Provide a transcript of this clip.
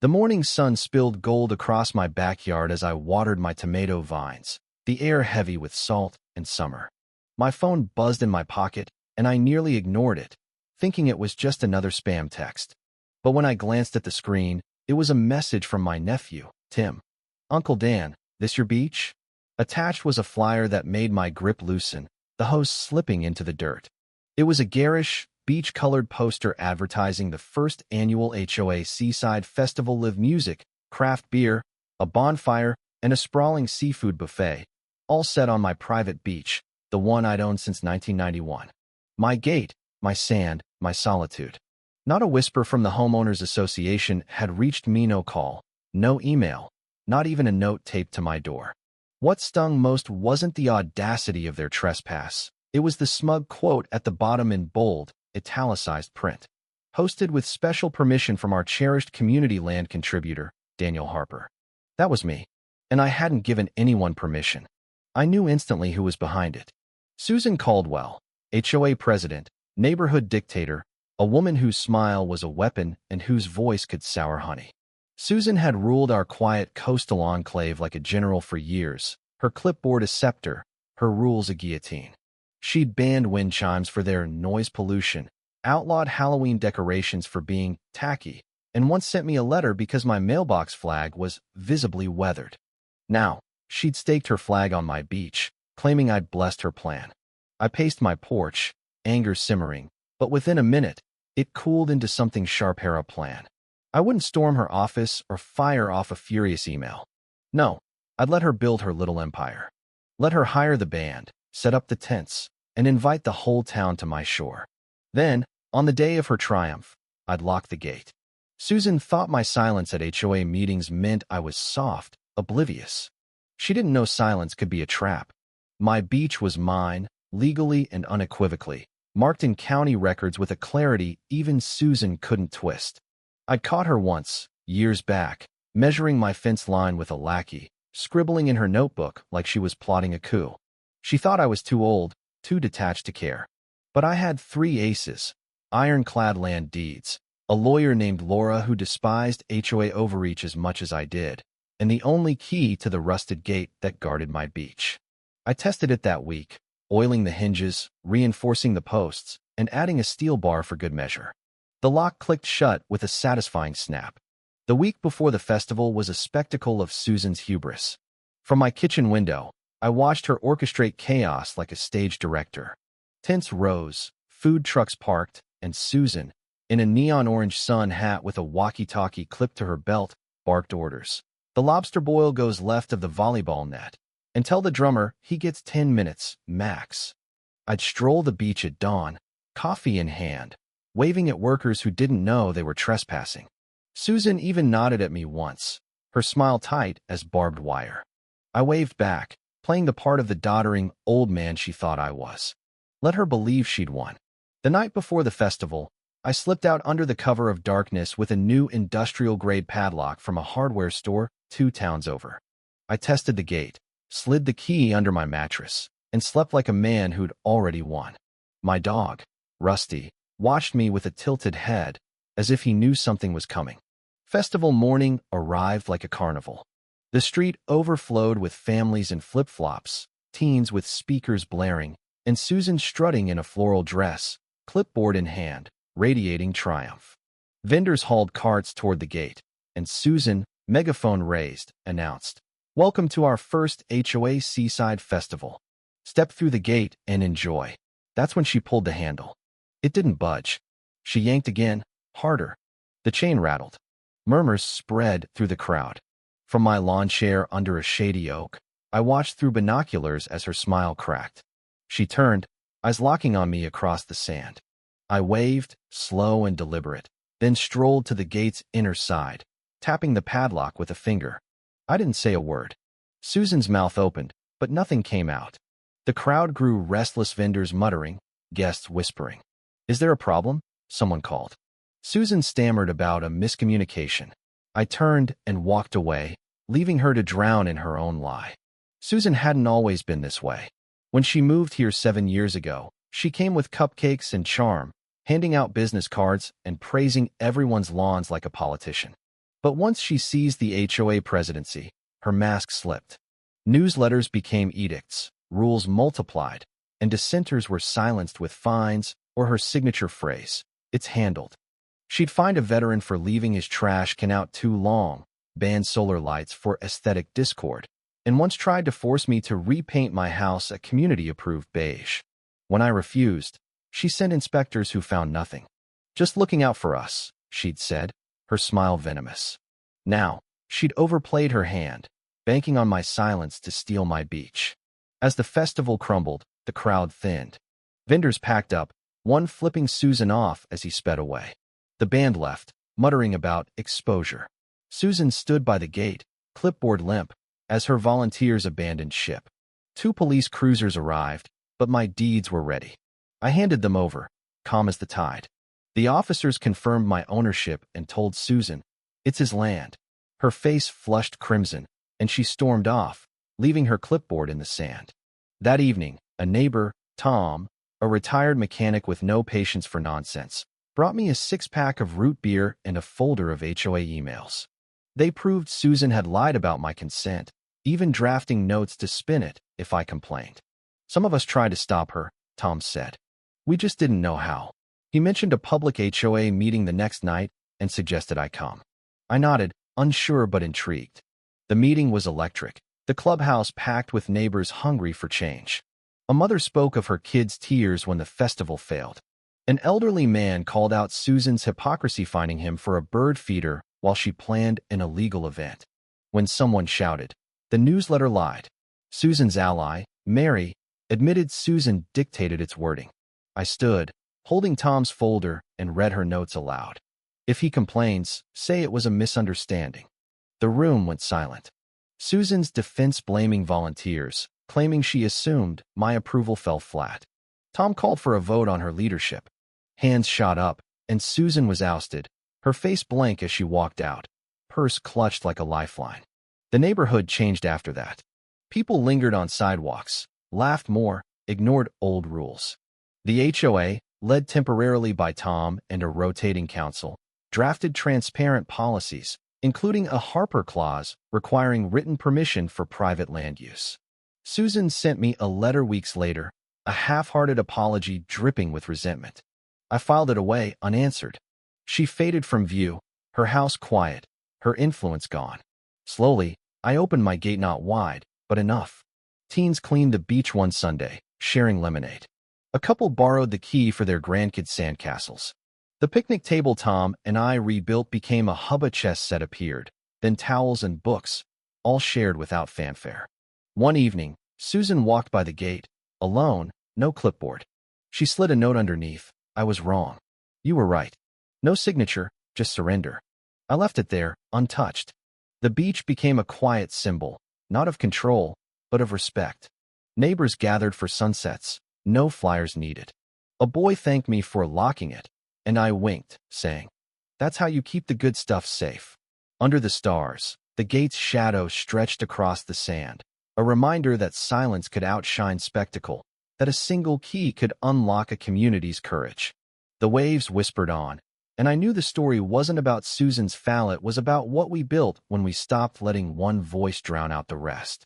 The morning sun spilled gold across my backyard as I watered my tomato vines, the air heavy with salt and summer. My phone buzzed in my pocket, and I nearly ignored it, thinking it was just another spam text. But when I glanced at the screen, it was a message from my nephew, Tim. "Uncle Dan, this your beach?" Attached was a flyer that made my grip loosen, the hose slipping into the dirt. It was a garish, beach-colored poster advertising the first annual HOA Seaside Festival. Live music, craft beer, a bonfire, and a sprawling seafood buffet, all set on my private beach, the one I'd owned since 1991. My gate, my sand, my solitude. Not a whisper from the Homeowners Association had reached me. No call, no email, not even a note taped to my door. What stung most wasn't the audacity of their trespass. It was the smug quote at the bottom in bold, italicized print. "Hosted with special permission from our cherished community land contributor, Daniel Harper." That was me, and I hadn't given anyone permission. I knew instantly who was behind it. Susan Caldwell, HOA president, neighborhood dictator, a woman whose smile was a weapon and whose voice could sour honey. Susan had ruled our quiet coastal enclave like a general for years, her clipboard a scepter, her rules a guillotine. She'd banned wind chimes for their noise pollution, outlawed Halloween decorations for being tacky, and once sent me a letter because my mailbox flag was visibly weathered. Now, she'd staked her flag on my beach, claiming I'd blessed her plan. I paced my porch, anger simmering, but within a minute, it cooled into something sharp. Her plan. I wouldn't storm her office or fire off a furious email. No, I'd let her build her little empire. Let her hire the band, set up the tents, and invite the whole town to my shore. Then, on the day of her triumph, I'd lock the gate. Susan thought my silence at HOA meetings meant I was soft, oblivious. She didn't know silence could be a trap. My beach was mine, legally and unequivocally, marked in county records with a clarity even Susan couldn't twist. I'd caught her once, years back, measuring my fence line with a lackey, scribbling in her notebook like she was plotting a coup. She thought I was too old, too detached to care. But I had 3 aces, ironclad land deeds, a lawyer named Laura who despised HOA overreach as much as I did, and the only key to the rusted gate that guarded my beach. I tested it that week, oiling the hinges, reinforcing the posts, and adding a steel bar for good measure. The lock clicked shut with a satisfying snap. The week before the festival was a spectacle of Susan's hubris. From my kitchen window, I watched her orchestrate chaos like a stage director. Tents rose, food trucks parked, and Susan, in a neon orange sun hat with a walkie-talkie clipped to her belt, barked orders. "The lobster boil goes left of the volleyball net. And tell the drummer he gets 10 minutes, max." I'd stroll the beach at dawn, coffee in hand, waving at workers who didn't know they were trespassing. Susan even nodded at me once, her smile tight as barbed wire. I waved back, playing the part of the doddering old man she thought I was. Let her believe she'd won. The night before the festival, I slipped out under the cover of darkness with a new industrial-grade padlock from a hardware store 2 towns over. I tested the gate, slid the key under my mattress, and slept like a man who'd already won. My dog, Rusty, watched me with a tilted head, as if he knew something was coming. Festival morning arrived like a carnival. The street overflowed with families in flip-flops, teens with speakers blaring, and Susan strutting in a floral dress, clipboard in hand, radiating triumph. Vendors hauled carts toward the gate, and Susan, megaphone raised, announced, "Welcome to our first HOA Seaside Festival. Step through the gate and enjoy." That's when she pulled the handle. It didn't budge. She yanked again, harder. The chain rattled. Murmurs spread through the crowd. From my lawn chair under a shady oak, I watched through binoculars as her smile cracked. She turned, eyes locking on me across the sand. I waved, slow and deliberate, then strolled to the gate's inner side, tapping the padlock with a finger. I didn't say a word. Susan's mouth opened, but nothing came out. The crowd grew restless, vendors muttering, guests whispering. "Is there a problem?" someone called. Susan stammered about a miscommunication. I turned and walked away, leaving her to drown in her own lie. Susan hadn't always been this way. When she moved here 7 years ago, she came with cupcakes and charm, handing out business cards and praising everyone's lawns like a politician. But once she seized the HOA presidency, her mask slipped. Newsletters became edicts, rules multiplied, and dissenters were silenced with fines or her signature phrase, "It's handled." She'd fined a veteran for leaving his trash can out too long, banned solar lights for aesthetic discord, and once tried to force me to repaint my house a community-approved beige. When I refused, she sent inspectors who found nothing. "Just looking out for us," she'd said, her smile venomous. Now, she'd overplayed her hand, banking on my silence to steal my beach. As the festival crumbled, the crowd thinned. Vendors packed up, one flipping Susan off as he sped away. The band left, muttering about exposure. Susan stood by the gate, clipboard limp, as her volunteers abandoned ship. 2 police cruisers arrived, but my deeds were ready. I handed them over, calm as the tide. The officers confirmed my ownership and told Susan, "It's his land." Her face flushed crimson, and she stormed off, leaving her clipboard in the sand. That evening, a neighbor, Tom, a retired mechanic with no patience for nonsense, brought me a 6-pack of root beer and a folder of HOA emails. They proved Susan had lied about my consent, even drafting notes to spin it if I complained. "Some of us tried to stop her," Tom said. "We just didn't know how." He mentioned a public HOA meeting the next night and suggested I come. I nodded, unsure but intrigued. The meeting was electric, the clubhouse packed with neighbors hungry for change. A mother spoke of her kids' tears when the festival failed. An elderly man called out Susan's hypocrisy fining him for a bird feeder while she planned an illegal event. When someone shouted, "The newsletter lied," Susan's ally, Mary, admitted Susan dictated its wording. I stood, holding Tom's folder, and read her notes aloud. "If he complains, say it was a misunderstanding." The room went silent. Susan's defense blaming volunteers, claiming she assumed my approval fell flat. Tom called for a vote on her leadership. Hands shot up, and Susan was ousted, her face blank as she walked out, purse clutched like a lifeline. The neighborhood changed after that. People lingered on sidewalks, laughed more, ignored old rules. The HOA, led temporarily by Tom and a rotating council, drafted transparent policies, including a Harper clause requiring written permission for private land use. Susan sent me a letter weeks later, a half-hearted apology dripping with resentment. I filed it away unanswered. She faded from view, her house quiet, her influence gone. Slowly, I opened my gate not wide, but enough. Teens cleaned the beach one Sunday, sharing lemonade. A couple borrowed the key for their grandkids' sandcastles. The picnic table Tom and I rebuilt became a hubba chest set appeared, then towels and books, all shared without fanfare. One evening, Susan walked by the gate, alone, no clipboard. She slid a note underneath. "I was wrong. You were right." No signature, just surrender. I left it there, untouched. The beach became a quiet symbol, not of control, but of respect. Neighbors gathered for sunsets, no flyers needed. A boy thanked me for locking it, and I winked, saying, "That's how you keep the good stuff safe." Under the stars, the gate's shadow stretched across the sand, a reminder that silence could outshine spectacle, that a single key could unlock a community's courage. The waves whispered on, and I knew the story wasn't about Susan's fall, it was about what we built when we stopped letting one voice drown out the rest.